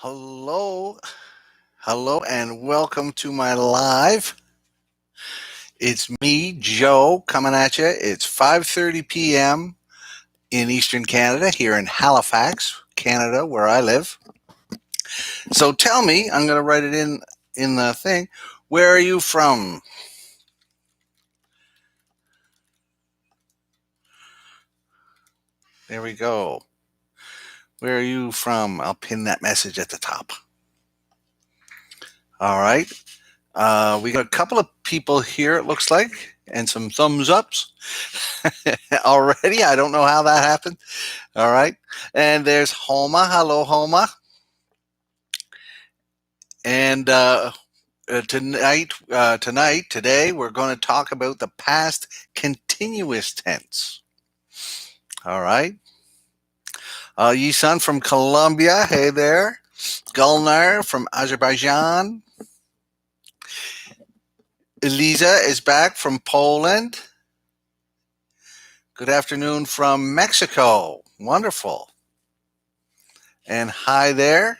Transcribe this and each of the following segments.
Hello, hello, and welcome to my live. It's me, Joe, coming at you. It's 5:30 p.m. in Eastern Canada, here in Halifax, Canada, where I live. So tell me, I'm going to write it in the thing. Where are you from? There we go. Where are you from? I'll pin that message at the top. All right. We got a couple of people here, it looks like, and some thumbs ups already. I don't know how that happened. All right. And there's Homa. Hello, Homa. And today, we're going to talk about the past continuous tense. All right. Yisan from Colombia. Hey there. Gulnar from Azerbaijan. Eliza is back from Poland. Good afternoon from Mexico. Wonderful. And hi there.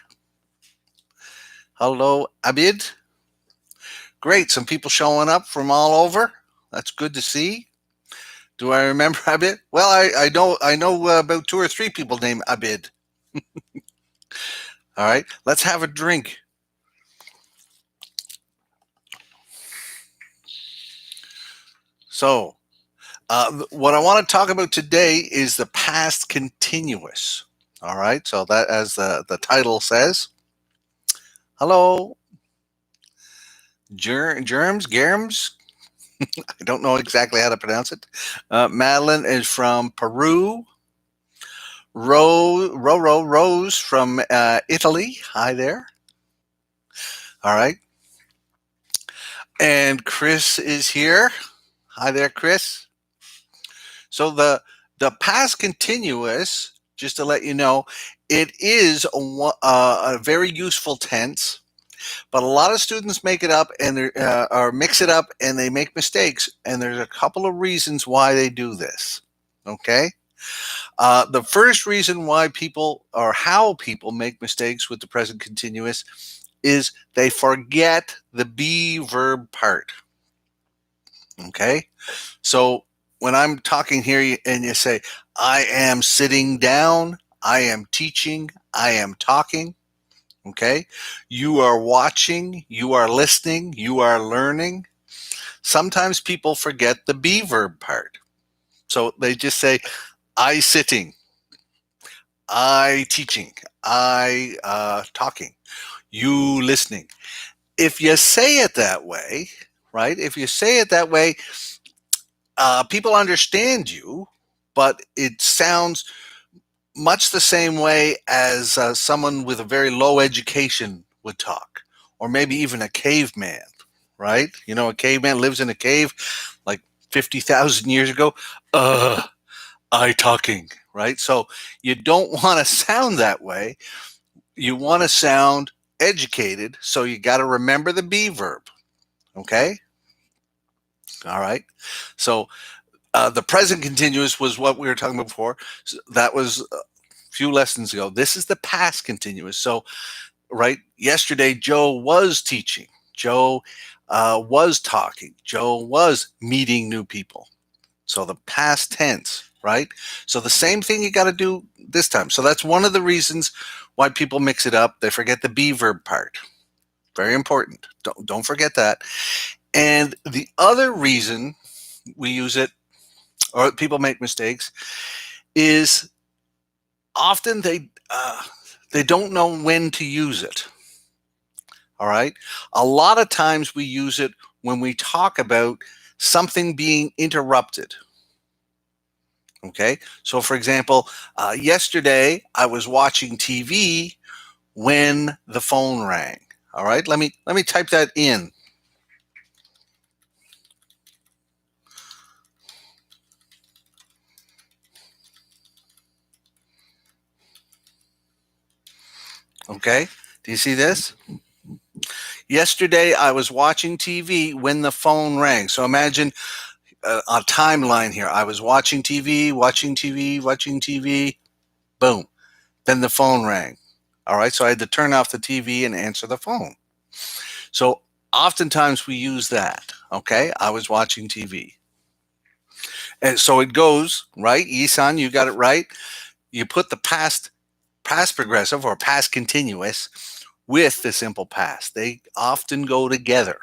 Hello, Abid. Great. Some people showing up from all over. That's good to see. Do I remember Abid? Well, I know about two or three people named Abid. All right, let's have a drink. So, what I want to talk about today is the past continuous. All right, so that, as the title says. Hello, germs. I don't know exactly how to pronounce it. Madeline is from Peru. Rose from Italy. Hi there. All right. And Chris is here. Hi there, Chris. So the past continuous, just to let you know, it is a very useful tense, but a lot of students make it up and or mix it up and they make mistakes. And there's a couple of reasons why they do this. Okay. The first reason why people or how people make mistakes with the present continuous is they forget the be verb part. Okay. So when I'm talking here and you say, I am sitting down, I am teaching, I am talking. Okay. You are watching, you are listening, you are learning. Sometimes people forget the be verb part. So they just say, I sitting, I teaching, I talking, you listening. If you say it that way, right? If you say it that way, people understand you, but it sounds much the same way as someone with a very low education would talk, or maybe even a caveman, right? You know, a caveman lives in a cave like 50,000 years ago. I talking, right? So you don't want to sound that way. You want to sound educated. So you got to remember the be verb. Okay. All right. So the present continuous was what we were talking about before. So that was a few lessons ago. This is the past continuous. So, right, yesterday Joe was teaching. Joe was talking. Joe was meeting new people. So the past tense, right? So the same thing you got to do this time. So that's one of the reasons why people mix it up. They forget the be verb part. Very important. Don't forget that. And the other reason we use it, or people make mistakes, is often they don't know when to use it. All right. A lot of times we use it when we talk about something being interrupted. Okay. So, for example, yesterday I was watching TV when the phone rang. All right. Let me type that in. Okay. Do you see this? Yesterday I was watching TV when the phone rang. So imagine a timeline here. I was watching TV, watching TV, watching TV. Boom. Then the phone rang. All right. So I had to turn off the TV and answer the phone. So oftentimes we use that. Okay. I was watching TV. And so it goes, right? Isan, you got it right. You put the past progressive or past continuous with the simple past. They often go together.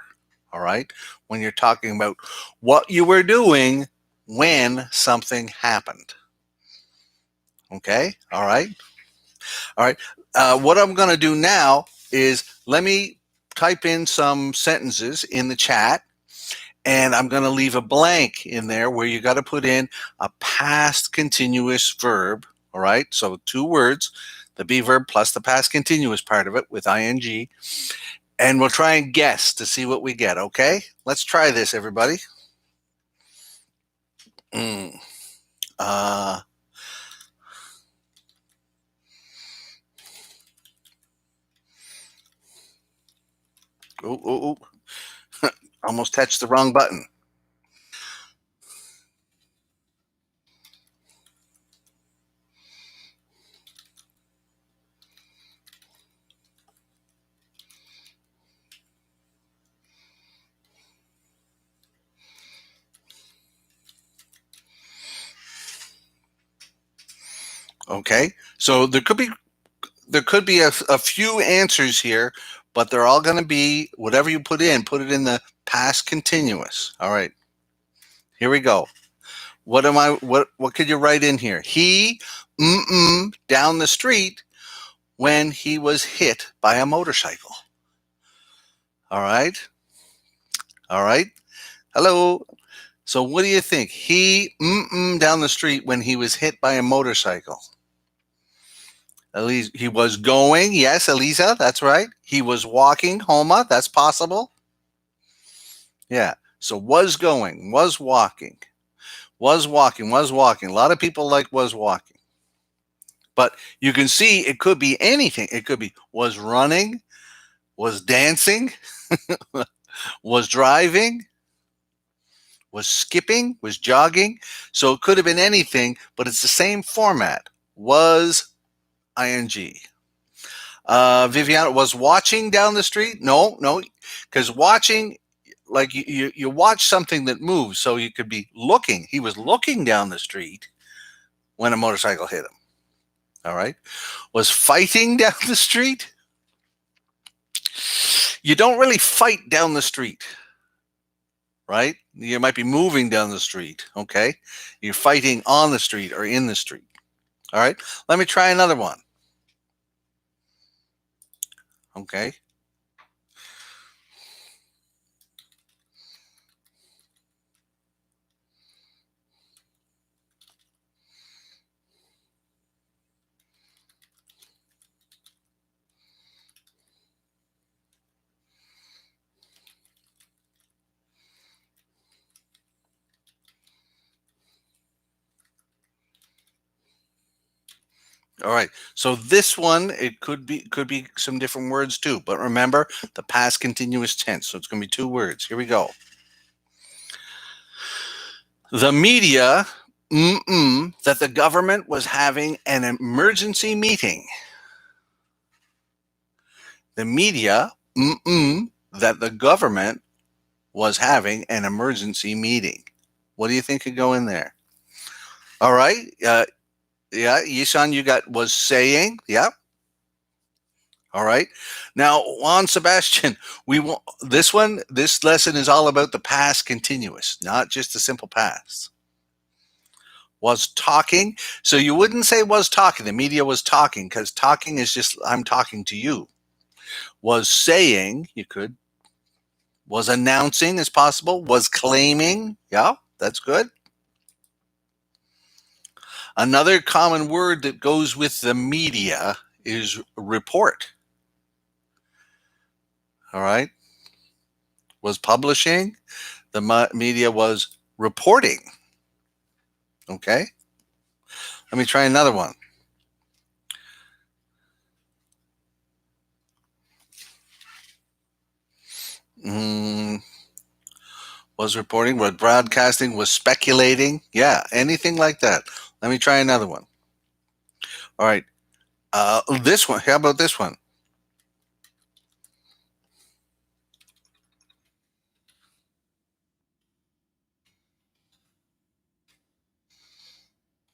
All right. When you're talking about what you were doing when something happened. Okay. All right. All right. What I'm going to do now is let me type in some sentences in the chat, and I'm going to leave a blank in there where you got to put in a past continuous verb. All right. So 2 words, the be verb plus the past continuous part of it with ing. And we'll try and guess to see what we get. Okay. Let's try this, everybody. Mm. Uh, ooh. Almost touched the wrong button. Okay. So there could be a few answers here, but they're all going to be whatever you put it in the past continuous. All right. Here we go. What could you write in here? He down the street when he was hit by a motorcycle. All right. All right. Hello. So what do you think? He down the street when he was hit by a motorcycle. He was going. Yes, Elisa, that's right. He was walking. Homa, that's possible. Yeah. So was going, was walking, was walking, was walking. A lot of people like was walking. But you can see it could be anything. It could be was running, was dancing, was driving, was skipping, was jogging. So it could have been anything, but it's the same format. Was ing. Viviana was watching down the street. No, because watching, like you watch something that moves, so you could be looking. He was looking down the street when a motorcycle hit him. All right. Was fighting down the street. You don't really fight down the street, right? You might be moving down the street. Okay. You're fighting on the street or in the street. All right. Let me try another one. Okay. All right. So this one, it could be some different words too. But remember the past continuous tense. So it's going to be 2 words. Here we go. The media that the government was having an emergency meeting. The media that the government was having an emergency meeting. What do you think could go in there? All right. Yeah, Yisan, you got was saying. Yeah. All right. Now, Juan Sebastian, this lesson is all about the past continuous, not just the simple past. Was talking. So you wouldn't say was talking. The media was talking because talking is just I'm talking to you. Was saying, you could. Was announcing is possible. Was claiming. Yeah, that's good. Another common word that goes with the media is report. All right. Was publishing. The media was reporting. Okay. Let me try another one. Was reporting, was broadcasting, was speculating. Yeah, anything like that. Let me try another one. All right. This one. How about this one?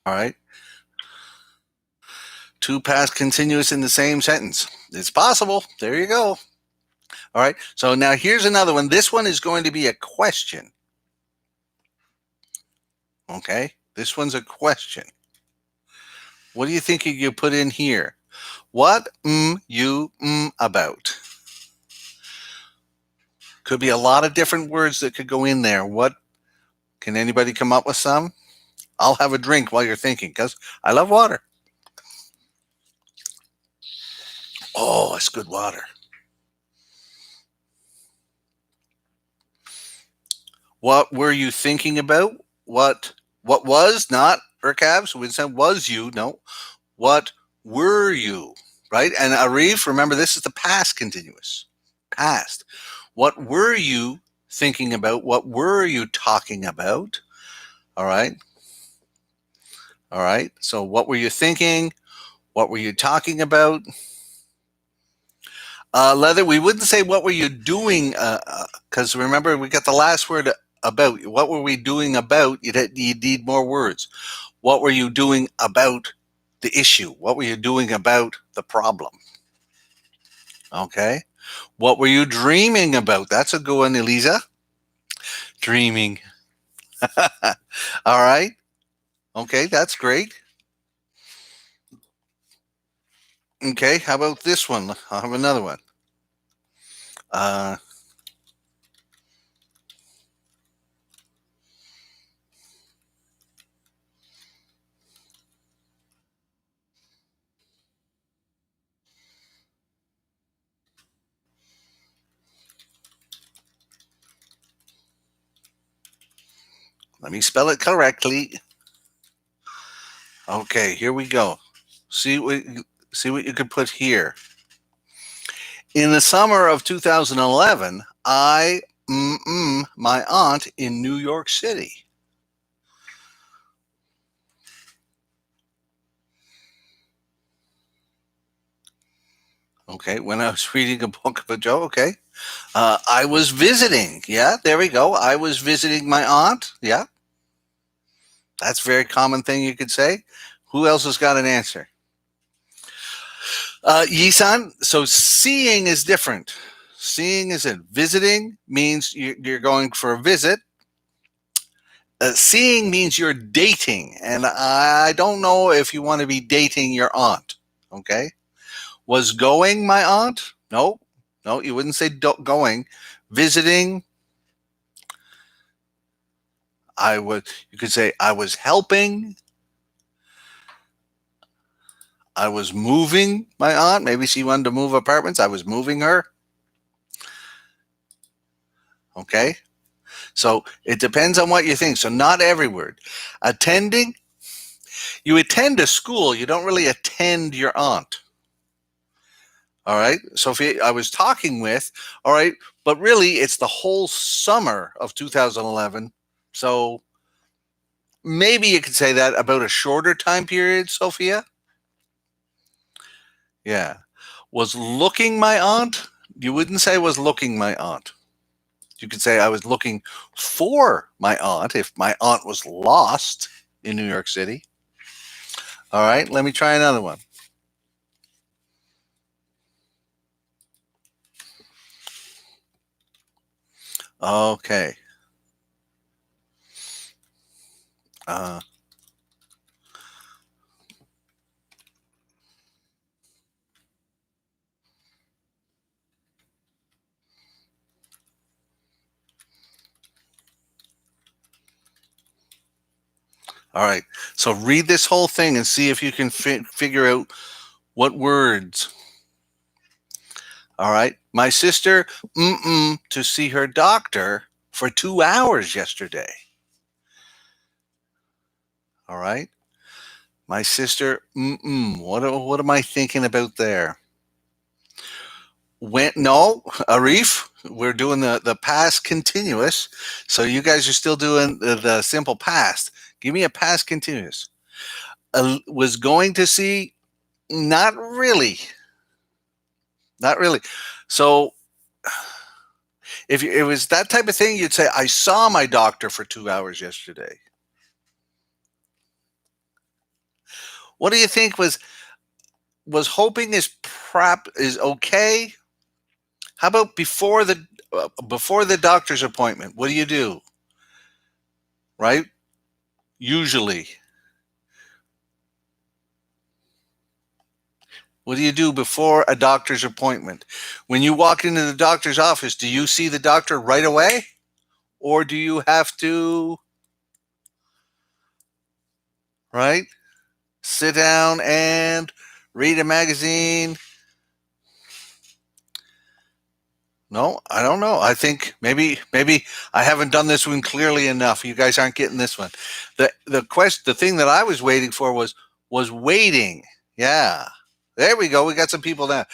All right. Two past continuous in the same sentence. It's possible. There you go. All right. So now here's another one. This one is going to be a question. Okay. This one's a question. What do you think you put in here? What you about? Could be a lot of different words that could go in there. What can anybody come up with some? I'll have a drink while you're thinking because I love water. Oh, it's good water. What were you thinking about? What was not Urkabs? We said was you. No. What were you? Right? And Arif, remember this is the past continuous. Past. What were you thinking about? What were you talking about? All right. All right. So what were you thinking? What were you talking about? Leather, we wouldn't say what were you doing, because remember we got the last word about. What were we doing about? You need more words. What were you doing about the issue? What were you doing about the problem? Okay. What were you dreaming about? That's a good one, Elisa. Dreaming. All right. Okay, that's great. Okay, how about this one? I'll have another one. Uh, Let me spell it correctly. Okay, here we go. See what you could put here. In the summer of 2011, I my aunt in New York City. Okay, when I was reading a book of a Joe. Okay, I was visiting. Yeah, there we go. I was visiting my aunt. Yeah, that's a very common thing you could say. Who else has got an answer? Yisan. So seeing is different. Seeing is in visiting means you're going for a visit. Seeing means you're dating, and I don't know if you want to be dating your aunt. Okay, was going my aunt? No, no, you wouldn't say going. Visiting, I would. You could say I was helping. I was moving my aunt. Maybe she wanted to move apartments. I was moving her. Okay, so it depends on what you think. So not every word. Attending, you attend a school. You don't really attend your aunt. All right. Sophia, I was talking with, all right, but really it's the whole summer of 2011. So maybe you could say that about a shorter time period, Sophia. Yeah. Was looking my aunt? You wouldn't say was looking my aunt. You could say I was looking for my aunt if my aunt was lost in New York City. All right. Let me try another one. Okay. Uh, all right. So read this whole thing and see if you can figure out what words. All right. My sister to see her doctor for 2 hours yesterday. All right. My sister what am I thinking about there? Went no, Arif, we're doing the past continuous. So you guys are still doing the simple past. Give me a past continuous. Was going to see Not really. Not really. So if it was that type of thing, you'd say, I saw my doctor for 2 hours yesterday. What do you think was hoping is prep is okay? How about before the doctor's appointment? What do you do? Right? Usually. What do you do before a doctor's appointment? When you walk into the doctor's office, do you see the doctor right away? Or do you have to, right? Sit down and read a magazine? No, I don't know. I think maybe I haven't done this one clearly enough. You guys aren't getting this one. The thing that I was waiting for was waiting. Yeah. There we go. We got some people now.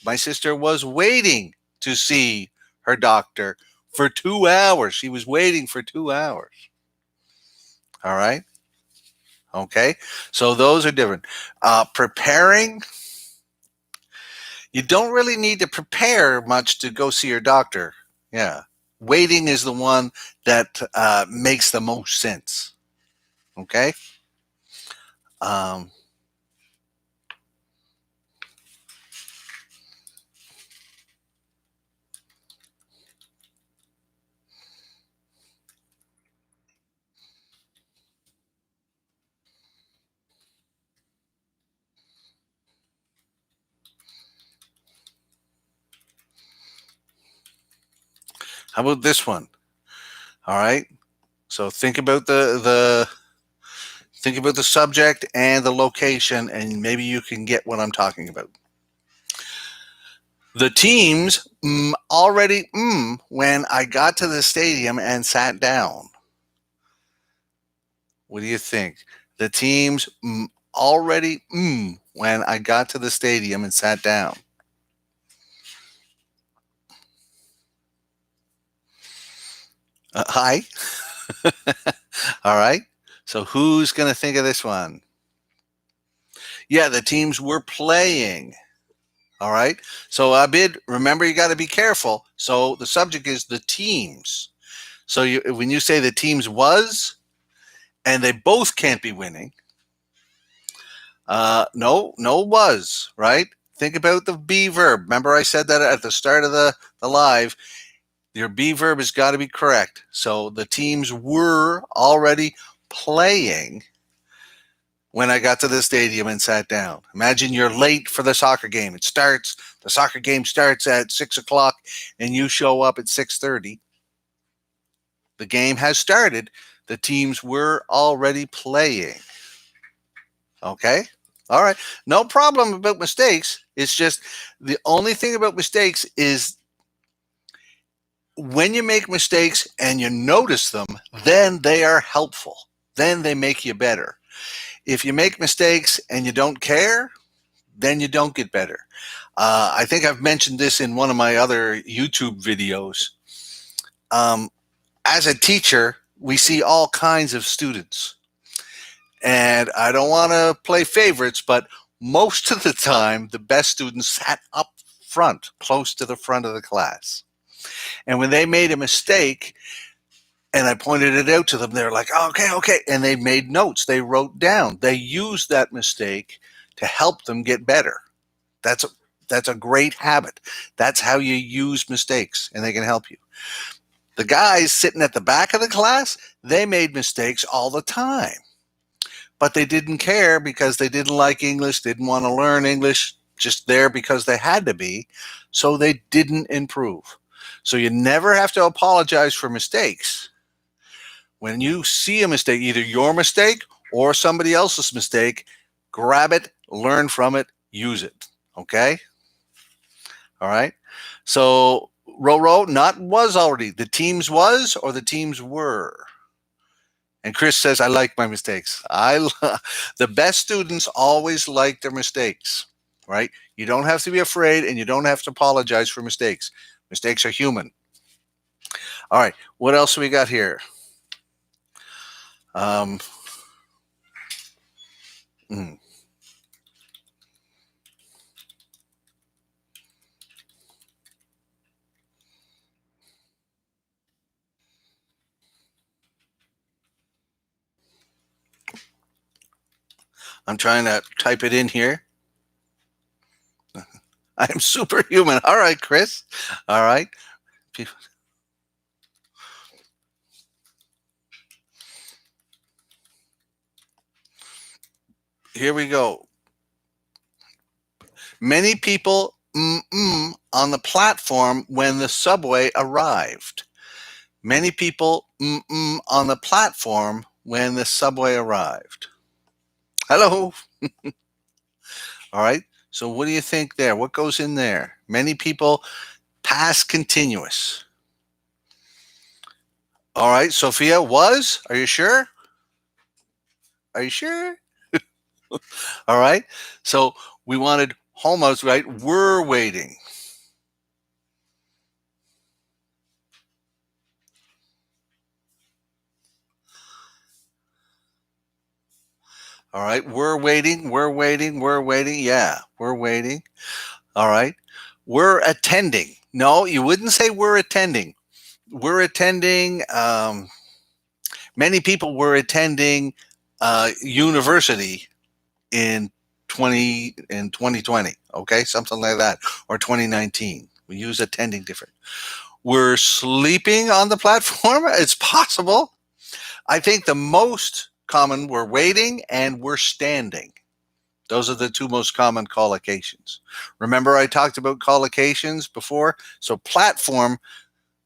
My sister was waiting to see her doctor for 2 hours. She was waiting for 2 hours. All right. Okay. So those are different. Preparing. You don't really need to prepare much to go see your doctor. Yeah. Waiting is the one that makes the most sense. Okay. Um, how about this one? All right. So think about think about the subject and the location, and maybe you can get what I'm talking about. The teams already when I got to the stadium and sat down. What do you think? The teams already when I got to the stadium and sat down. Hi. All right. So who's going to think of this one? Yeah, the teams were playing. All right. So Abid, remember you got to be careful. So the subject is the teams. So when you say the teams was, and they both can't be winning. No was, right? Think about the be verb. Remember I said that at the start of the live. Your be verb has got to be correct. So the teams were already playing when I got to the stadium and sat down. Imagine you're late for the soccer game. The soccer game starts at 6:00 and you show up at 6:30. The game has started. The teams were already playing. Okay? All right. No problem about mistakes. It's just the only thing about mistakes is when you make mistakes and you notice them, then they are helpful. Then they make you better. If you make mistakes and you don't care, then you don't get better. I think I've mentioned this in one of my other YouTube videos. As a teacher, we see all kinds of students. And I don't want to play favorites, but most of the time, the best students sat up front, close to the front of the class. And when they made a mistake, and I pointed it out to them, they were like, okay. And they made notes. They wrote down. They used that mistake to help them get better. That's a great habit. That's how you use mistakes, and they can help you. The guys sitting at the back of the class, they made mistakes all the time. But they didn't care because they didn't like English, didn't want to learn English, just there because they had to be. So they didn't improve. So you never have to apologize for mistakes. When you see a mistake, either your mistake or somebody else's mistake, grab it, learn from it, use it. Okay? All right? So, not was already. The teams was or the teams were. And Chris says, I like my mistakes. The best students always like their mistakes, right? You don't have to be afraid and you don't have to apologize for mistakes. Mistakes are human. All right. What else we got here? Um, I'm trying to type it in here. I am superhuman. All right, Chris. All right. Here we go. Many people on the platform when the subway arrived. Many people on the platform when the subway arrived. Hello. All right. So what do you think there? What goes in there? Many people, past continuous. All right. Sophia, was. Are you sure? Are you sure? All right. So we wanted homos, right? Were waiting. All right. We're waiting. We're waiting. We're waiting. Yeah. We're waiting. All right. We're attending. No, you wouldn't say we're attending. We're attending. Many people were attending university in 2020. Okay. Something like that. Or 2019. We use attending different. We're sleeping on the platform. It's possible. I think the most common we're waiting and we're standing. Those are the two most common collocations. Remember I talked about collocations before? So platform,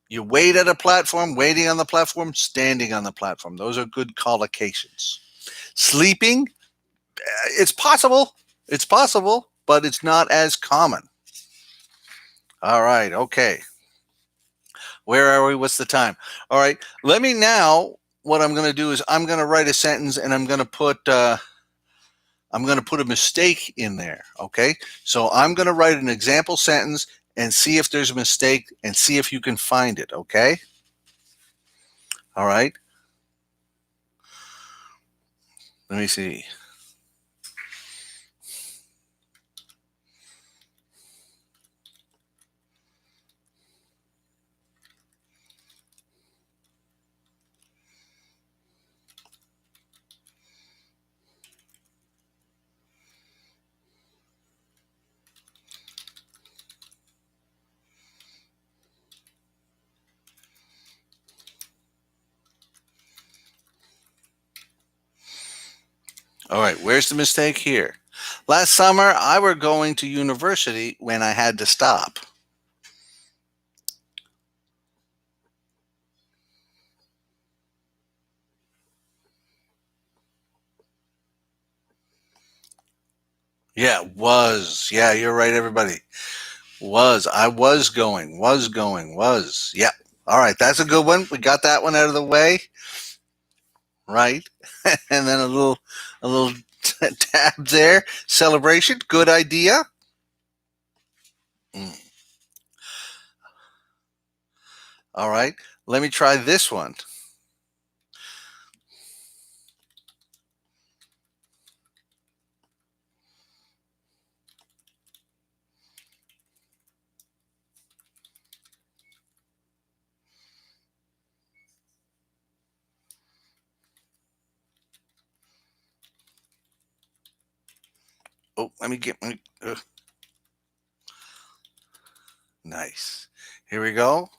you wait at a platform, waiting on the platform, standing on the platform. Those are good collocations. Sleeping, it's possible. It's possible, but it's not as common. All right, okay. Where are we? What's the time? All right, let me now, what I'm going to do is I'm going to write a sentence and I'm going to put a mistake in there, okay? So I'm going to write an example sentence and see if there's a mistake and see if you can find it, okay? All right. Let me see. All right, where's the mistake here? Last summer, I were going to university when I had to stop. Yeah, was. Yeah, you're right, everybody. Was. I was going. Was going. Was. Yep. All right, that's a good one. We got that one out of the way. Right. And then a little tab there. Celebration. Good idea. Mm. All right. Let me try this one. Oh, let me get my. Nice. Here we go.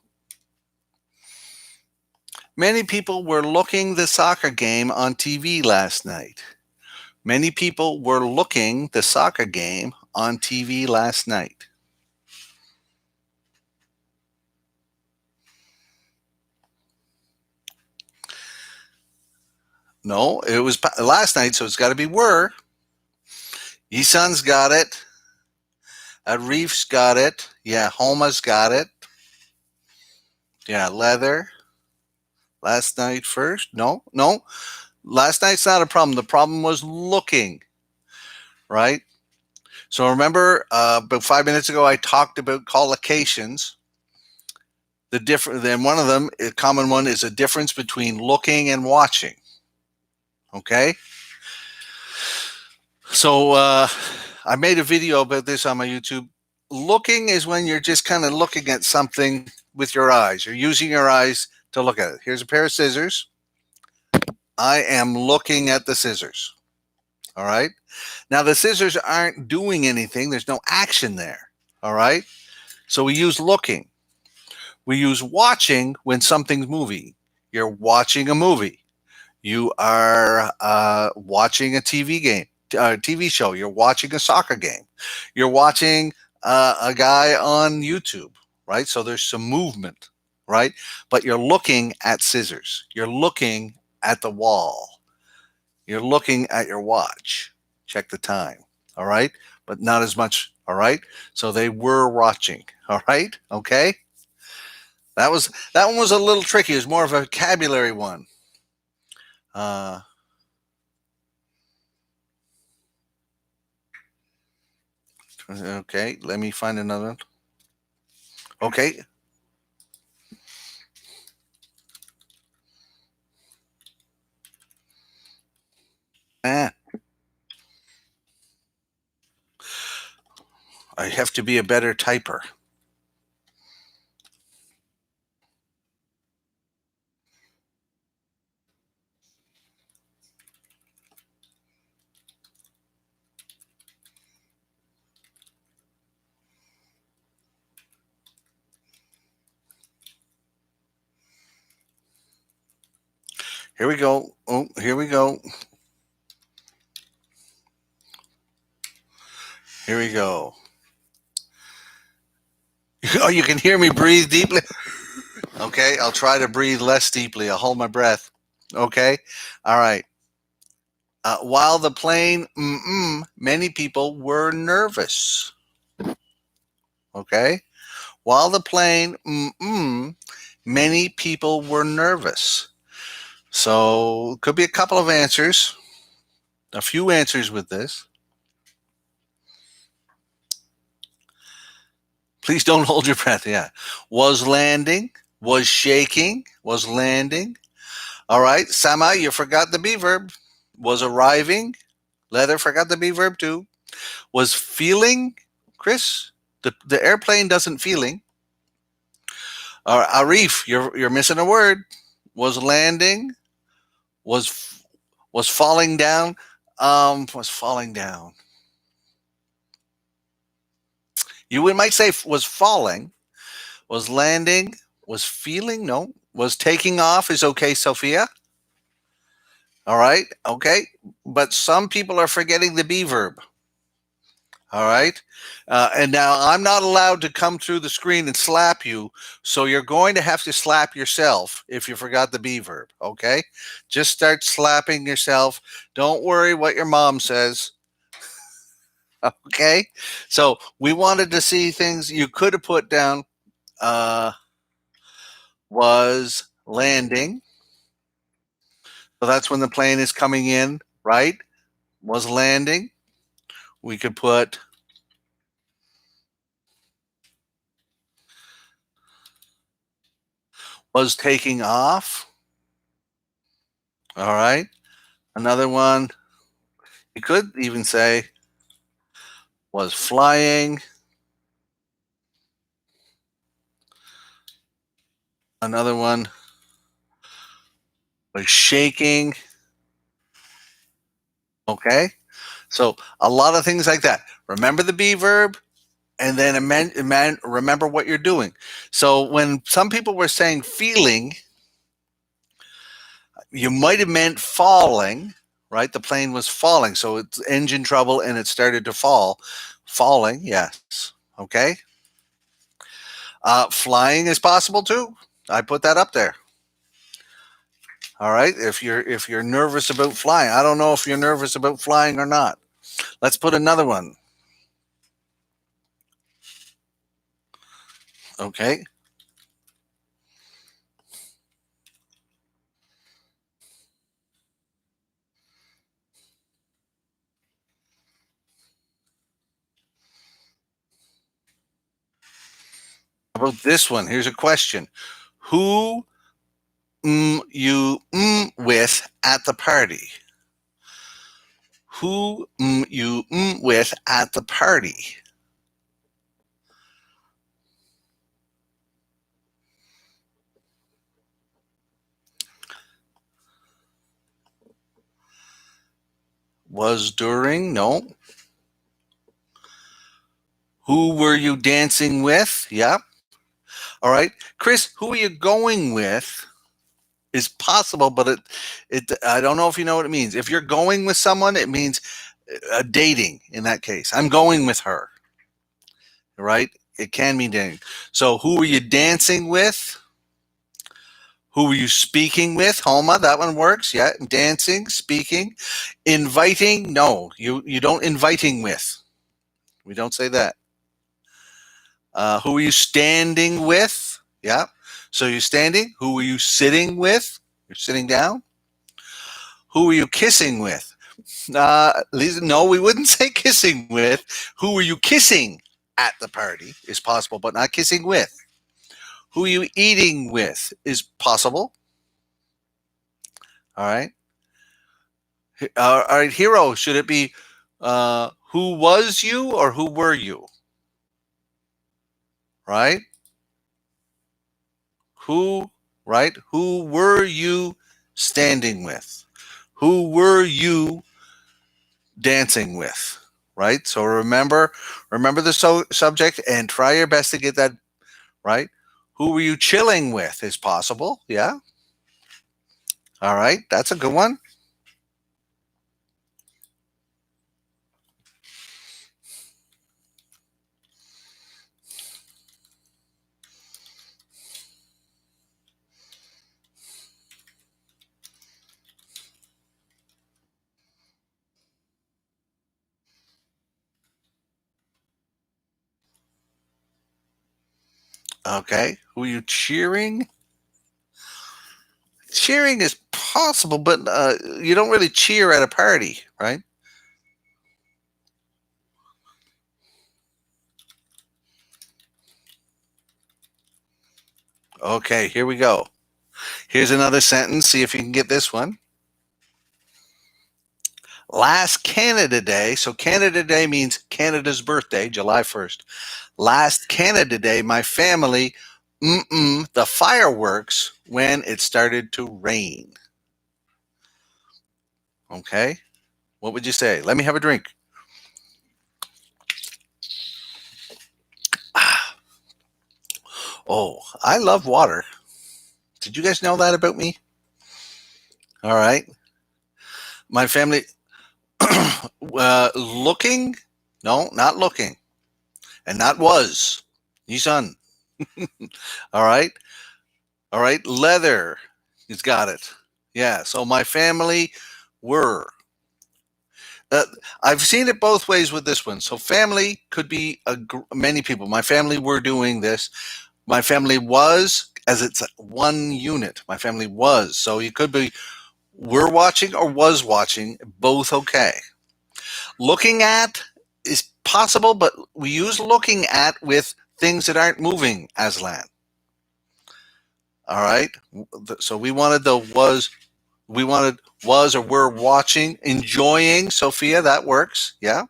Many people were looking the soccer game on TV last night. Many people were looking the soccer game on TV last night. No, it was last night, so it's got to be were. Isan's got it. Reef's got it. Yeah, Homa's got it. Yeah, leather. Last night first. No, no. Last night's not a problem. The problem was looking, right? So remember, about 5 minutes ago, I talked about collocations. The different, then one of them, a common one, is a difference between looking and watching. Okay. So I made a video about this on my YouTube. Looking is when you're just kind of looking at something with your eyes. You're using your eyes to look at it. Here's a pair of scissors. I am looking at the scissors. All right. Now the scissors aren't doing anything. There's no action there. All right. So we use looking. We use watching when something's moving. You're watching a movie. You are watching a TV game, TV show. You're watching a soccer game. You're watching a guy on YouTube, right? So there's some movement, right? But you're looking at scissors. You're looking at the wall. You're looking at your watch. Check the time, all right? But not as much, all right? So they were watching, all right? Okay? That one was a little tricky. It was more of a vocabulary one. Uh, okay, let me find another one. Okay. Ah, I have to be a better typer. Here we go. Oh, here we go. Here we go. Oh, you can hear me breathe deeply. Okay, I'll try to breathe less deeply. I'll hold my breath. Okay, all right. While the plane, many people were nervous. Okay, while the plane, many people were nervous. So could be a couple of answers, a few answers with this. Please don't hold your breath. Yeah. Was landing, was shaking, was landing. All right. Sama, you forgot the be verb. Was arriving. Leather forgot the be verb too. Was feeling, Chris. The airplane doesn't feeling. Arif, you're missing a word. Was landing. Was was falling down. Was falling down. You might say was falling. Was landing. Was feeling. No. Was taking off is okay, Sophia. All right. Okay. But some people are forgetting the be verb. All right. And now I'm not allowed to come through the screen and slap you. So you're going to have to slap yourself if you forgot the be verb. Okay. Just start slapping yourself. Don't worry what your mom says. Okay. So we wanted to see things you could have put down uh, was landing. So that's when the plane is coming in, right? Was landing. We could put was taking off. All right. Another one, you could even say was flying. Another one was shaking. Okay. So a lot of things like that. Remember the be verb and then remember what you're doing. So when some people were saying feeling, you might have meant falling, right? The plane was falling. So it's engine trouble and it started to fall. Falling, yes. Okay. Flying is possible too. I put that up there. All right. If you're nervous about flying, I don't know if you're nervous about flying or not. Let's put another one. Okay. How about this one? Here's a question. Who you with at the party? Who you with at the party? Was during? No. Who were you dancing with? Yeah. All right. Chris, who are you going with is possible, but I don't know if you know what it means. If you're going with someone, it means dating in that case. I'm going with her. Right? It can mean dating. So who were you dancing with? Who were you speaking with? Homa, that one works. Yeah. Dancing, speaking. Inviting, no. You don't inviting with. We don't say that. Who are you standing with? Yeah. So you're standing. Who are you sitting with? You're sitting down. Who are you kissing with? No, we wouldn't say kissing with. Who are you kissing at the party is possible, but not kissing with. Who are you eating with is possible. All right. All right, hero. Should it be who was you or who were you? Right? Who, right? Who were you standing with? Who were you dancing with? Right? So remember the subject and try your best to get that right. Who were you chilling with is possible. Yeah. All right. That's a good one. Okay. Who are you cheering? Cheering is possible, but you don't really cheer at a party, right? Okay, here we go. Here's another sentence. See if you can get this one. Last Canada Day. So Canada Day means Canada's birthday, July 1st. Last Canada Day, my family, the fireworks when it started to rain. Okay. What would you say? Let me have a drink. Oh, I love water. Did you guys know that about me? All right. My family looking? No, not looking. And not was. Nissan. All right. All right. Leather. He's got it. Yeah. So my family were. Uh, I've seen it both ways with this one. So family could be many people. My family were doing this. My family was, as it's one unit. My family was. So you could be were watching or was watching. Both okay. Looking at is possible, but we use looking at with things that aren't moving, Aslan. All right. So we wanted was or were watching, enjoying. Sophia, that works. Yeah.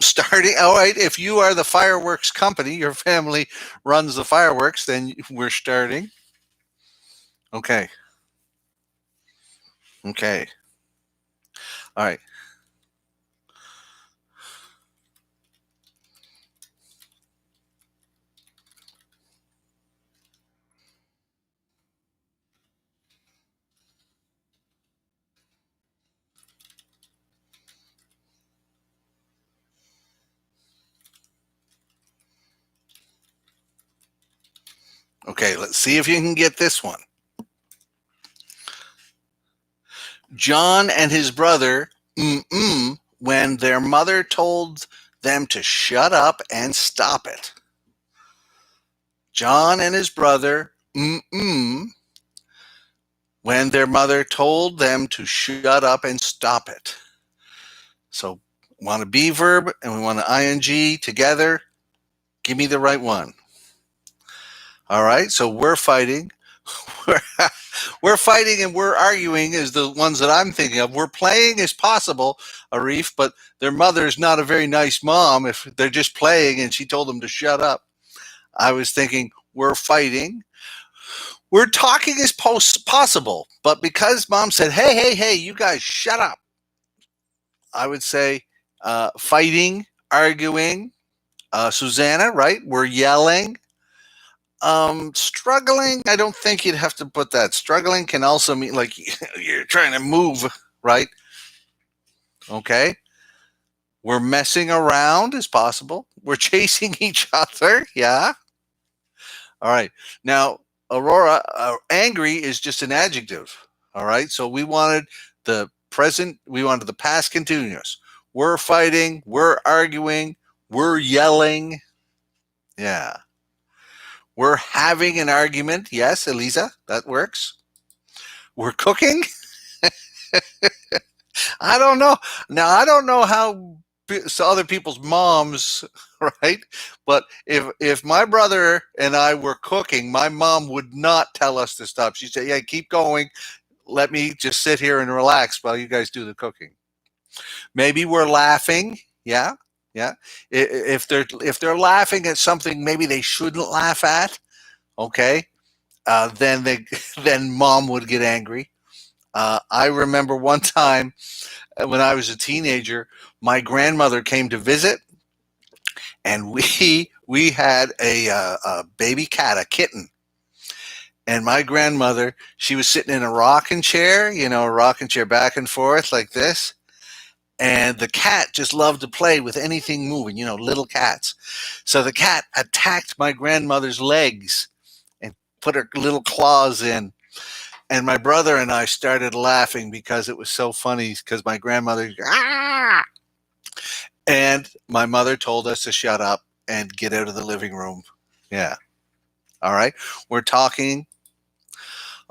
Starting. All right. If you are the fireworks company, your family runs the fireworks, then we're starting. Okay. Okay. All right. Okay. Let's see if you can get this one. John and his brother, when their mother told them to shut up and stop it. John and his brother, when their mother told them to shut up and stop it. So, we want a be verb and we want an ing together. Give me the right one. All right, so we're fighting. We're fighting and we're arguing is the ones that I'm thinking of. We're playing is possible, Arif, but their mother's not a very nice mom if they're just playing and she told them to shut up. I was thinking we're fighting. We're talking is possible, but because mom said, hey, you guys shut up. I would say fighting, arguing. Susanna, right? We're yelling. Struggling, I don't think you'd have to put that. Struggling can also mean like you're trying to move, right? Okay. We're messing around is possible. We're chasing each other. Yeah. All right. Now, Aurora, angry is just an adjective. All right. So we wanted the present, we wanted the past continuous. We're fighting, we're arguing, we're yelling. Yeah. We're having an argument. Yes, Elisa, that works. We're cooking. I don't know. Now, I don't know how other people's moms, right? But if my brother and I were cooking, my mom would not tell us to stop. She'd say, "Yeah, keep going. Let me just sit here and relax while you guys do the cooking." Maybe we're laughing. Yeah, yeah. If they're laughing at something maybe they shouldn't laugh at, okay, then then mom would get angry. I remember one time when I was a teenager, my grandmother came to visit, and we had a baby cat, a kitten. And my grandmother, she was sitting in a rocking chair, a rocking chair back and forth like this. And the cat just loved to play with anything moving, little cats. So the cat attacked my grandmother's legs and put her little claws in. And my brother and I started laughing because it was so funny because my grandmother, ah! And my mother told us to shut up and get out of the living room. Yeah. All right. We're talking.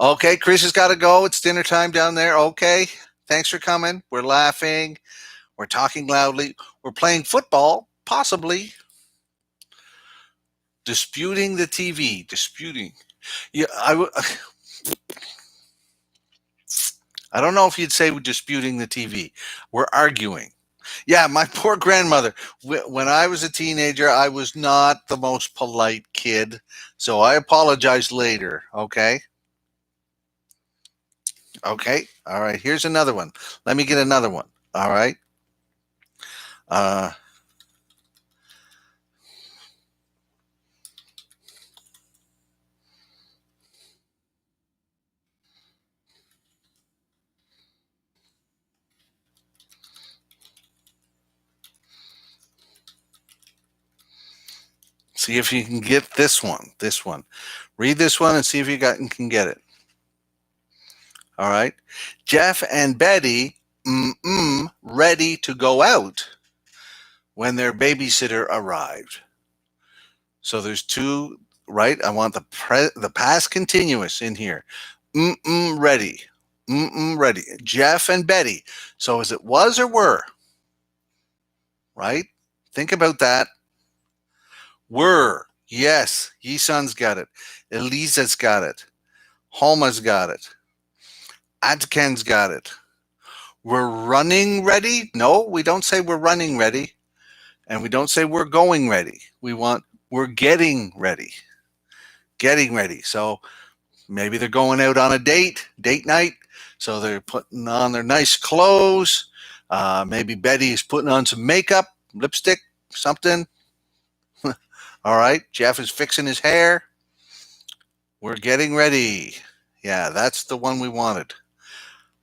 Okay. Chris has got to go. It's dinner time down there. Okay. Thanks for coming. We're laughing. We're talking loudly. We're playing football, possibly. Disputing the TV. Disputing. Yeah. I don't know if you'd say we're disputing the TV. We're arguing. Yeah, my poor grandmother. When I was a teenager, I was not the most polite kid. So I apologize later. Okay. Okay. All right. Here's another one. Let me get another one. All right. Uh, see if you can get this one. This one. Read this one and see if you can get it. All right. Jeff and Betty, ready to go out when their babysitter arrived. So there's two, right? I want the past continuous in here. Ready. Ready. Jeff and Betty. So is it was or were? Right? Think about that. Were. Yes. Yisan's got it. Elisa's got it. Holma's got it. Adken's got it. We're running ready? No, we don't say we're running ready. And we don't say we're going ready. We're getting ready. Getting ready. So maybe they're going out on a date night. So they're putting on their nice clothes. Maybe Betty's putting on some makeup, lipstick, something. All right. Jeff is fixing his hair. We're getting ready. Yeah, that's the one we wanted.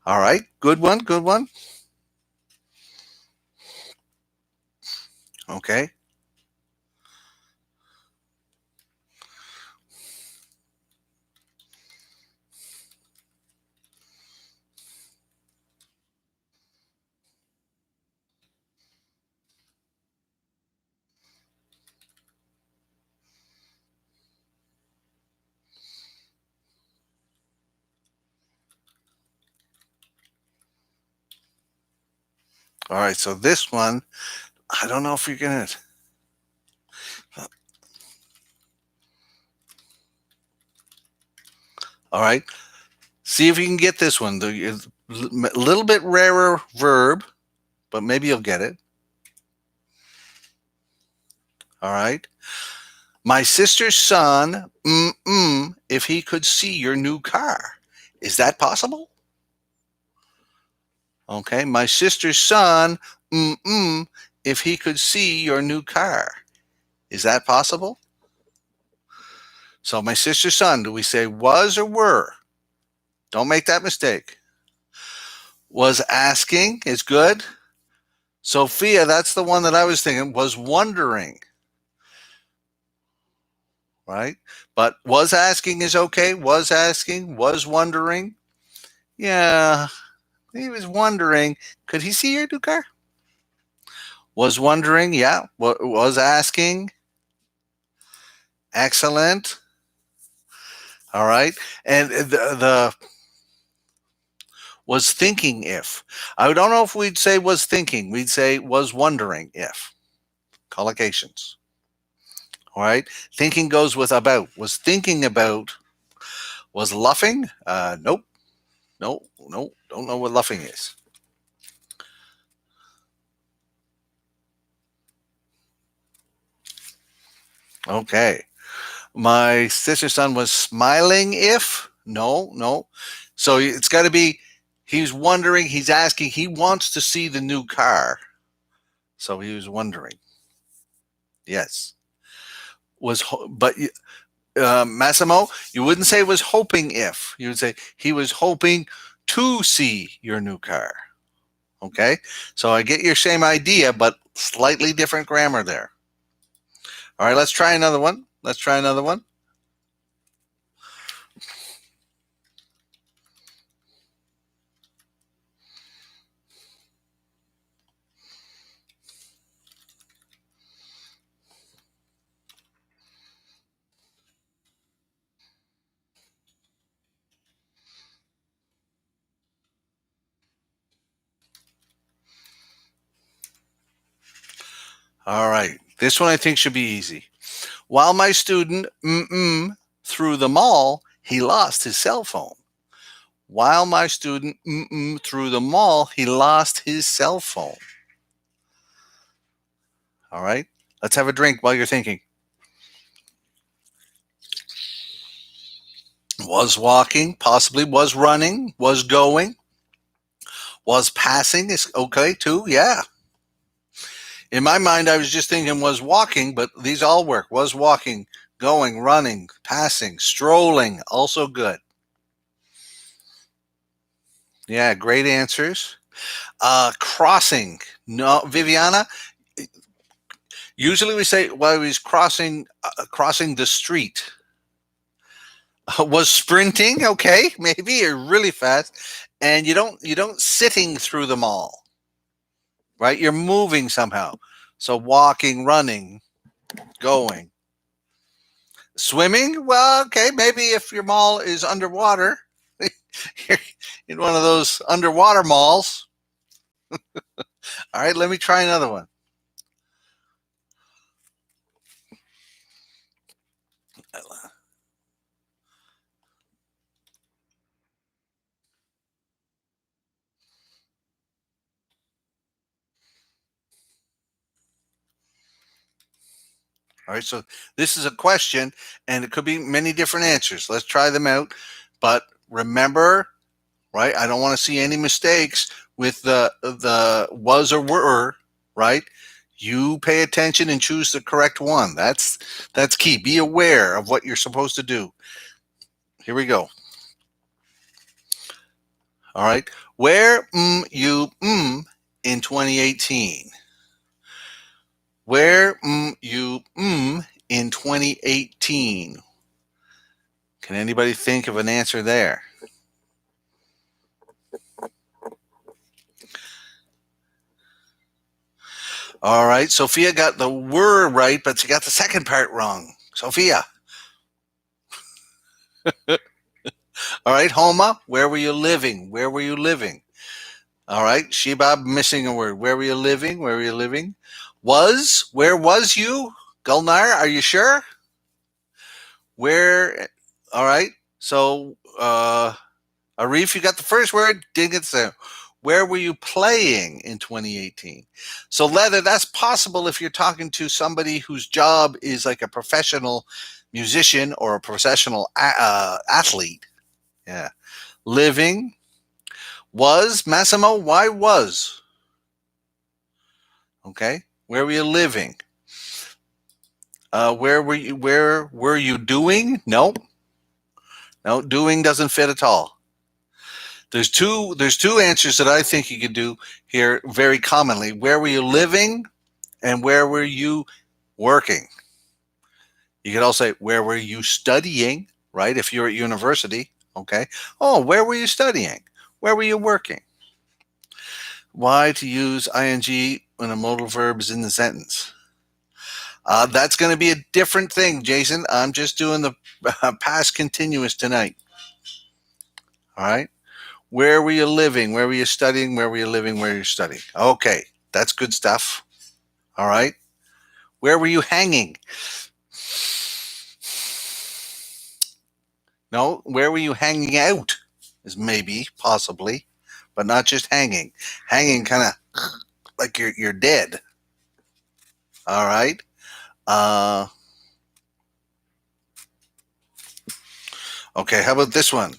All right. Good one. Good one. Okay. All right. So this one, I don't know if you're going to. All right. See if you can get this one. A little bit rarer verb, but maybe you'll get it. All right. My sister's son, if he could see your new car. Is that possible? Okay, my sister's son, if he could see your new car. Is that possible? So my sister's son, do we say was or were? Don't make that mistake. Was asking is good. Sophia, that's the one that I was thinking, was wondering, right? But was asking is okay. Was asking, was wondering. Yeah, he was wondering, could he see your new car? Was wondering, yeah. Was asking. Excellent. All right. And the was thinking if. I don't know if we'd say was thinking. We'd say was wondering if. Collocations. All right. Thinking goes with about. Was thinking about. Was luffing? Nope. Nope. Nope. Don't know what luffing is. Okay. My sister's son was smiling if. No, no. So it's got to be he's wondering, he's asking, he wants to see the new car. So he was wondering. Yes. But Massimo, you wouldn't say was hoping if. You would say he was hoping to see your new car. Okay? So I get your same idea, but slightly different grammar there. All right, let's try another one. Let's try another one. All right. This one I think should be easy. While my student through the mall, he lost his cell phone. While my student through the mall, he lost his cell phone. All right. Let's have a drink while you're thinking. Was walking, possibly was running, was going, was passing is okay too. Yeah. In my mind, I was just thinking was walking, but these all work. Was walking, going, running, passing, strolling, also good. Yeah, great answers. Crossing. No, Viviana. Usually we say, well, he was crossing the street. Was sprinting, okay, maybe you're really fast, and you don't sitting through the mall, right? You're moving somehow. So walking, running, going, swimming. Well, okay, maybe if your mall is underwater, you're in one of those underwater malls. All right, let me try another one. All right, so this is a question, and it could be many different answers. Let's try them out. But remember, right? I don't want to see any mistakes with the was or were, right? You pay attention and choose the correct one. That's key. Be aware of what you're supposed to do. Here we go. All right. Where you in 2018? Where you in 2018? Can anybody think of an answer there? All right. Sophia got the were right, but she got the second part wrong. Sophia. All right. Homa, where were you living? Where were you living? All right. Shebab, missing a word. Where were you living? Where were you living? Was, where was you? Gulnar, are you sure? Where, all right. So, Arif, you got the first word, didn't get the second. Where were you playing in 2018? So, Leather, that's possible if you're talking to somebody whose job is like a professional musician or a professional athlete. Yeah. Living. Was, Massimo, why was? Okay. Where were you living? Where were you doing? No. No, doing doesn't fit at all. There's two answers that I think you could do here very commonly. Where were you living and where were you working? You could also say where were you studying, right? If you're at university, okay? Oh, where were you studying? Where were you working? Why to use ing when a modal verb is in the sentence? That's going to be a different thing, Jason. I'm just doing the past continuous tonight. All right. Where were you living? Where were you studying? Where were you living? Where were you studying? Okay. That's good stuff. All right. Where were you hanging? No. Where were you hanging out? Is maybe, possibly, but not just hanging. Hanging kind of like you're dead. All right. Okay. How about this one?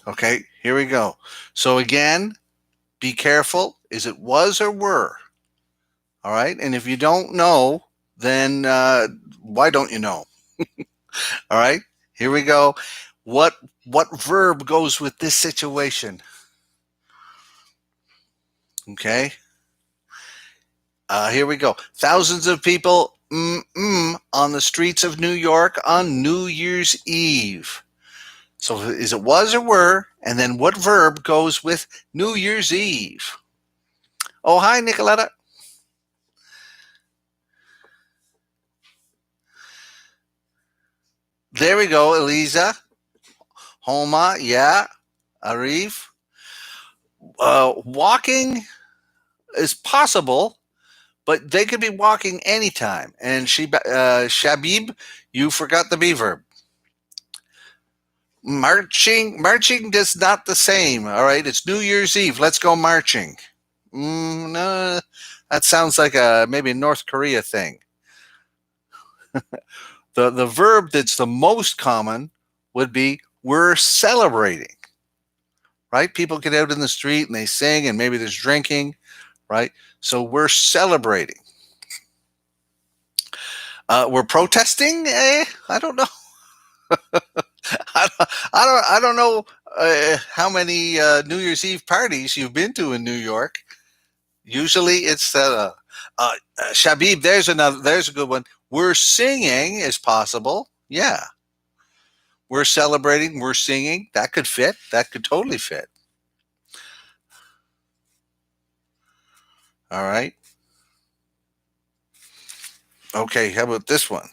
Okay, here we go. So again, be careful. Is it was or were? All right. And if you don't know, then why don't you know? All right. Here we go. What verb goes with this situation? Okay. Here we go. Thousands of people on the streets of New York on New Year's Eve. So is it was or were? And then what verb goes with New Year's Eve? Oh, hi, Nicoletta. There we go, Eliza. Homa, yeah. Arif. Walking is possible, but they could be walking anytime. And Shabib, you forgot the B verb. Marching is not the same. All right, it's New Year's Eve. Let's go marching. No, that sounds like maybe a North Korea thing. The verb that's the most common would be we're celebrating. Right? People get out in the street and they sing, and maybe there's drinking, right? So we're celebrating. We're protesting. I don't know. I don't know how many New Year's Eve parties you've been to in New York. Usually, it's Shabib. There's a good one. We're singing is possible. Yeah, we're celebrating. We're singing. That could fit. That could totally fit. All right. Okay. How about this one?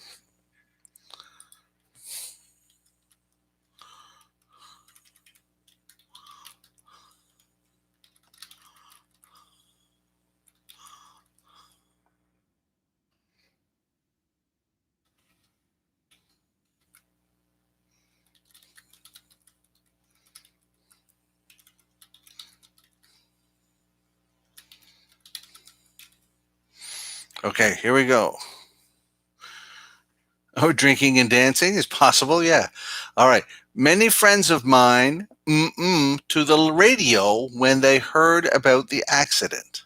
Okay, here we go. Oh, drinking and dancing is possible. Yeah. All right. Many friends of mine to the radio when they heard about the accident.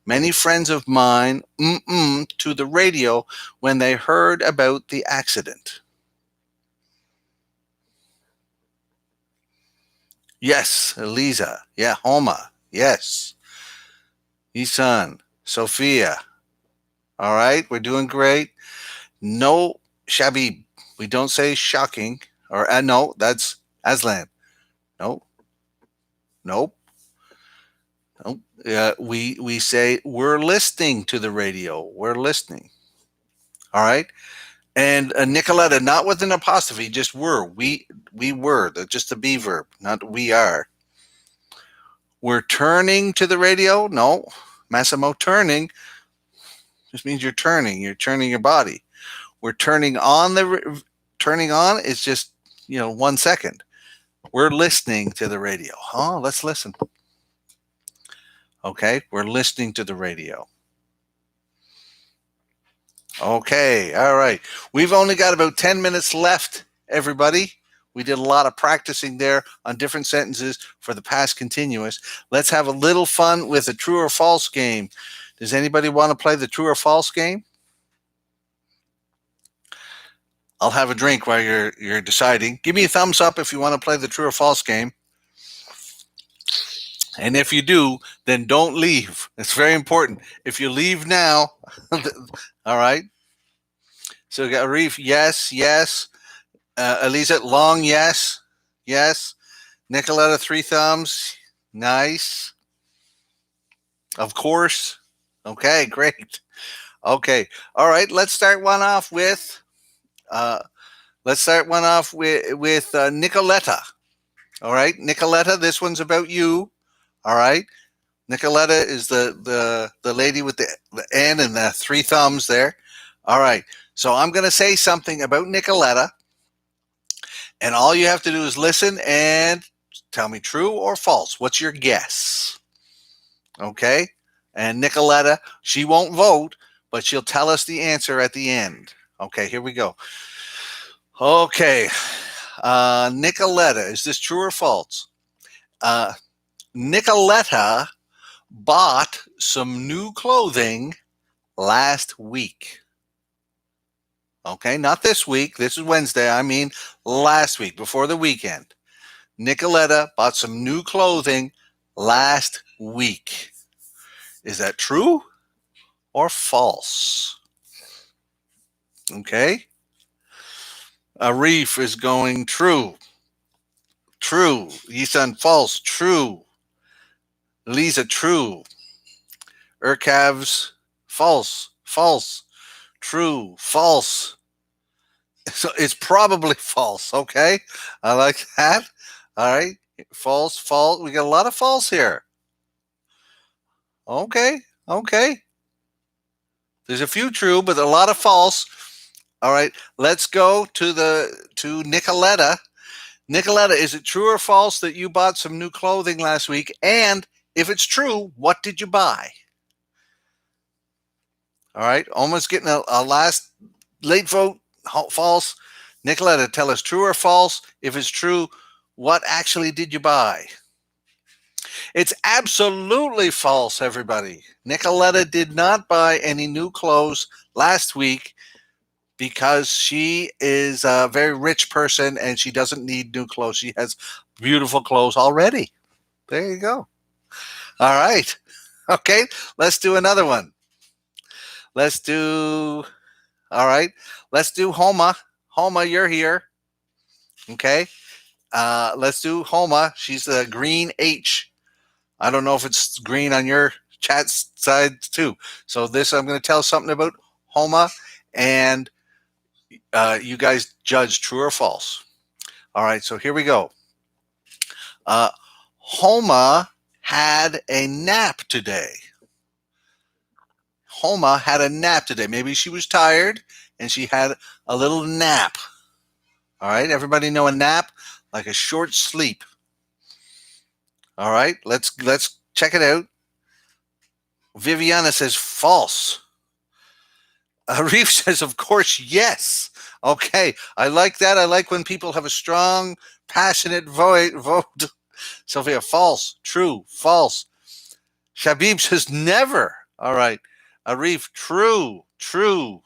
Many friends of mine to the radio when they heard about the accident. Yes, Eliza. Yeah, Homa. Yes. Isan. Sophia. All right, we're doing great. No, Shabib. We don't say shocking. Or no, that's Aslan. No, nope. Nope. We say we're listening to the radio. We're listening. All right. And Nicoletta, not with an apostrophe, just were. We were. Just the be verb, not we are. We're turning to the radio. No, Massimo, turning just means you're turning. You're turning your body. We're turning on turning on is just 1 second. We're listening to the radio. Oh, let's listen. Okay, we're listening to the radio. Okay, all right. We've only got about 10 minutes left, everybody. We did a lot of practicing there on different sentences for the past continuous. Let's have a little fun with a true or false game. Does anybody want to play the true or false game? I'll have a drink while you're deciding. Give me a thumbs up if you want to play the true or false game. And if you do, then don't leave. It's very important. If you leave now, all right. So we got Arif, yes, yes. Elisa, long, yes, yes. Nicoletta, 3 thumbs, nice. Of course. Okay, great. Okay, all right. Let's start one off with. Nicoletta. All right, Nicoletta. This one's about you. All right, Nicoletta is the lady with the N and the 3 thumbs there. All right, so I'm going to say something about Nicoletta, and all you have to do is listen and tell me true or false. What's your guess? Okay, and Nicoletta, she won't vote, but she'll tell us the answer at the end. Okay, here we go. Okay, Nicoletta, is this true or false? Nicoletta bought some new clothing last week. Okay, not this week. This is Wednesday. I mean last week, before the weekend. Nicoletta bought some new clothing last week. Is that true or false? Okay. Arif is going true. True. Yisan, false. True. Lisa, true. Urkav's false. False. True. False. So it's probably false. Okay. I like that. All right. False. False. We got a lot of false here. Okay. Okay. There's a few true, but a lot of false. All right. Let's go to Nicoletta. Nicoletta, is it true or false that you bought some new clothing last week? And if it's true, what did you buy? All right, almost getting a last late vote. False. Nicoletta, tell us true or false. If it's true, what actually did you buy? It's absolutely false, everybody. Nicoletta did not buy any new clothes last week because she is a very rich person and she doesn't need new clothes. She has beautiful clothes already. There you go. All right. Okay, let's do another one. Let's do Homa. Homa, you're here. Okay. Let's do Homa. She's the green H. I don't know if it's green on your chat side too. So I'm going to tell something about Homa, and you guys judge true or false. All right, so here we go. Homa had a nap today. Homa had a nap today. Maybe she was tired and she had a little nap. All right, everybody know a nap? Like a short sleep. All right, let's check it out. Viviana says false. Arif says, of course, yes. Okay, I like that. I like when people have a strong, passionate vote. Sophia, false. True. False. Shabib says never. All right. Arif, true. True.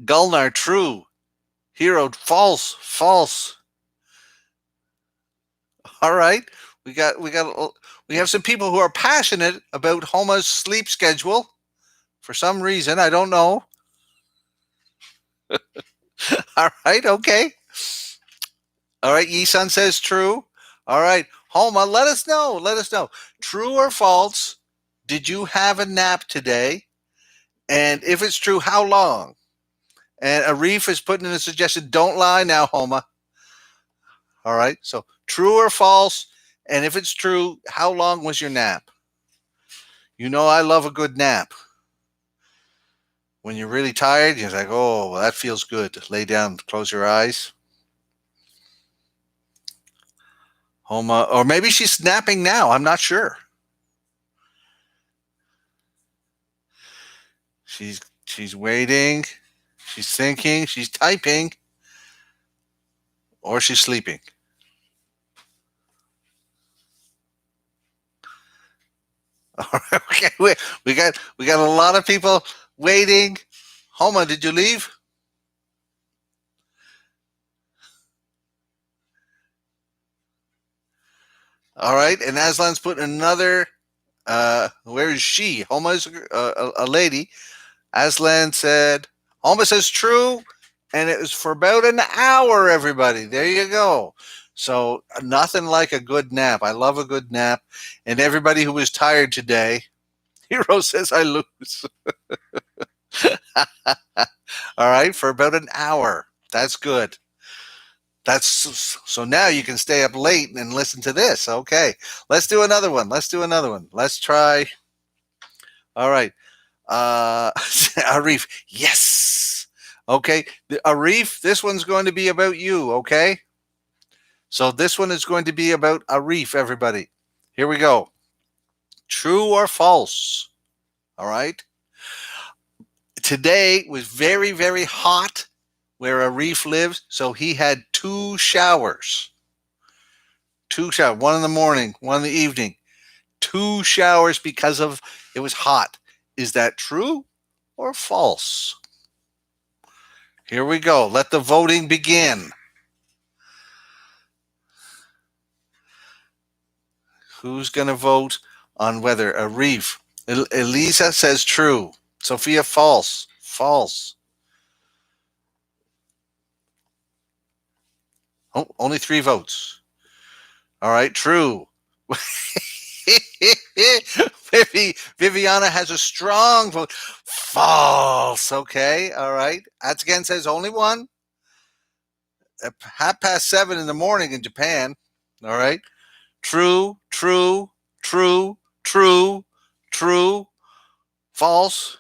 Gulnar, true. Hero, false. False. All right. We have some people who are passionate about Homa's sleep schedule. For some reason, I don't know. All right, okay. All right, Yisan says true. All right, Homa, let us know. Let us know. True or false, did you have a nap today? And if it's true, how long? And Arif is putting in a suggestion, don't lie now, Homa. All right, so true or false, and if it's true, how long was your nap? You know I love a good nap. When you're really tired, you're like, oh, well, that feels good. Lay down, close your eyes. Homa, or maybe she's napping now. I'm not sure. She's waiting. She's thinking. She's typing. Or she's sleeping. Okay, we got a lot of people waiting. Homa, did you leave? All right, and Aslan's putting another. Where is she? Homa is a lady. Aslan said, Homa says true, and it was for about an hour, everybody. There you go. So nothing like a good nap. I love a good nap. And everybody who was tired today, Hero says I lose. All right, for about an hour. That's good. That's so now you can stay up late and listen to this. Okay, let's do another one. Let's try. All right. Arif, yes. Okay, Arif, this one's going to be about you, okay? So this one is going to be about Arif, everybody. Here we go. True or false? All right. Today was very, very hot where Arif lives, so he had 2 showers. 2 showers, one in the morning, one in the evening. 2 showers because of it was hot. Is that true or false? Here we go. Let the voting begin. Who's going to vote on whether Arif? Elisa says true. Sophia, false. False. Oh, only 3 votes. All right, true. Viviana has a strong vote. False. Okay. All right. Atsugen says only 1. At 7:30 in the morning in Japan. All right. True, true, true, true, true, false.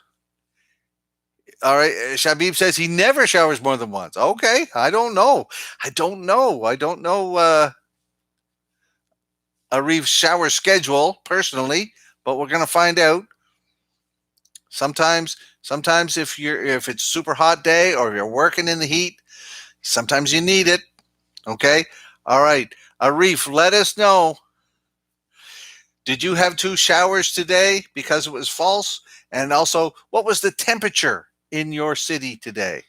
All right. Shabib says he never showers more than once. Okay. I don't know. Arif's shower schedule personally, but we're going to find out. Sometimes if it's super hot day or you're working in the heat, sometimes you need it. Okay. All right. Arif, let us know. Did you have 2 showers today because it was false? And also, what was the temperature in your city today?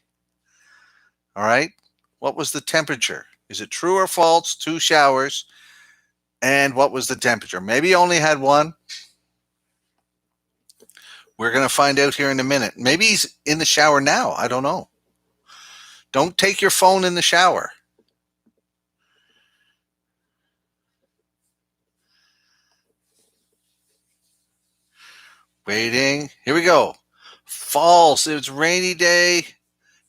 All right. What was the temperature? Is it true or false? 2 showers. And what was the temperature? Maybe you only had 1. We're going to find out here in a minute. Maybe he's in the shower now. I don't know. Don't take your phone in the shower. Waiting. Here we go. False. It's rainy day.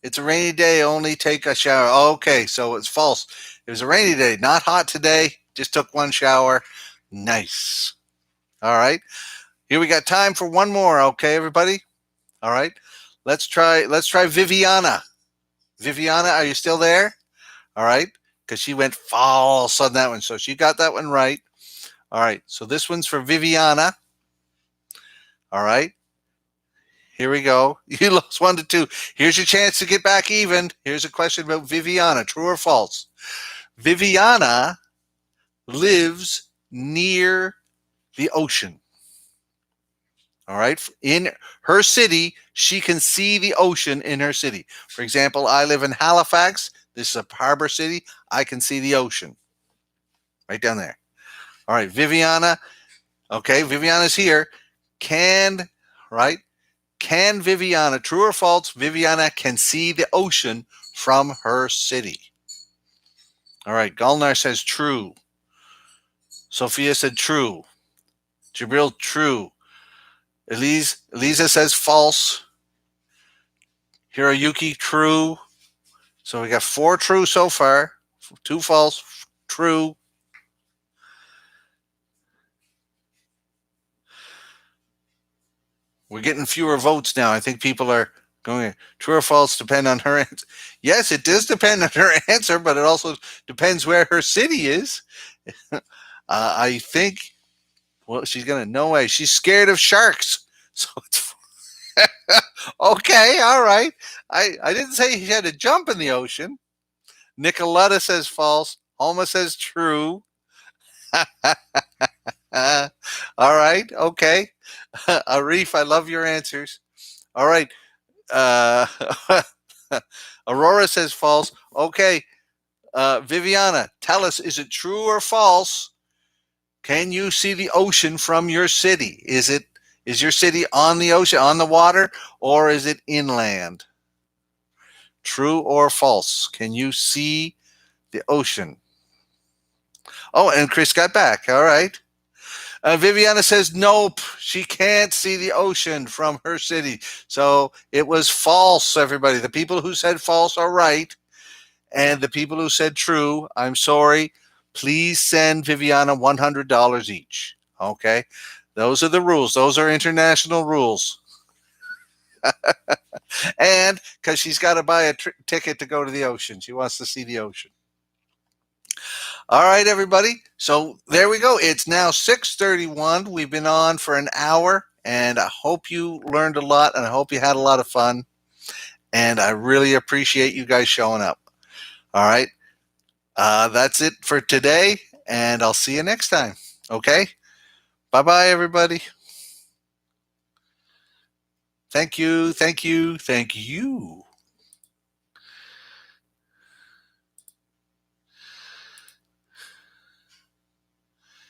It's a rainy day. Only take a shower. Okay, so it's false. It was a rainy day. Not hot today. Just took 1 shower. Nice. All right. Here we got time for 1 more. Okay, everybody. All right. Let's try Viviana. Viviana, are you still there? All right. Because she went false on that one. So she got that one right. All right. So this one's for Viviana. All right. Here we go. You lost 1 to 2. Here's your chance to get back even. Here's a question about Viviana. True or false? Viviana lives near the ocean. All right. In her city, she can see the ocean in her city. For example, I live in Halifax. This is a harbor city. I can see the ocean right down there. All right. Viviana. Okay. Viviana's here. Can Viviana, true or false, Viviana can see the ocean from her city? All right. Gulnar says true. Sophia said true. Jabril, true. Elisa says false. Hiroyuki, true. So we got 4 true so far. 2 false, true. We're getting fewer votes now. I think people are going, true or false, depend on her answer. Yes, it does depend on her answer, but it also depends where her city is. I think, well, she's going to, no way. She's scared of sharks. So it's okay, all right. I didn't say he had to jump in the ocean. Nicoletta says false. Alma says true. All right, okay. Arif, I love your answers. All right. Uh, Aurora says false. Okay. Viviana, tell us, is it true or false? Can you see the ocean from your city? Is your city on the ocean, on the water, or is it inland? True or false? Can you see the ocean? Oh, and Chris got back. All right. Viviana says nope, she can't see the ocean from her city. So it was false, everybody. The people who said false are right. And the people who said true, I'm sorry. Please send Viviana $100 each. Okay? Those are the rules. Those are international rules. And because she's got to buy a ticket to go to the ocean, she wants to see the ocean. All right, everybody. So there we go. It's now 6:31. We've been on for an hour, and I hope you learned a lot, and I hope you had a lot of fun. And I really appreciate you guys showing up. All right. That's it for today, and I'll see you next time. Okay? Bye-bye, everybody. Thank you, thank you, thank you.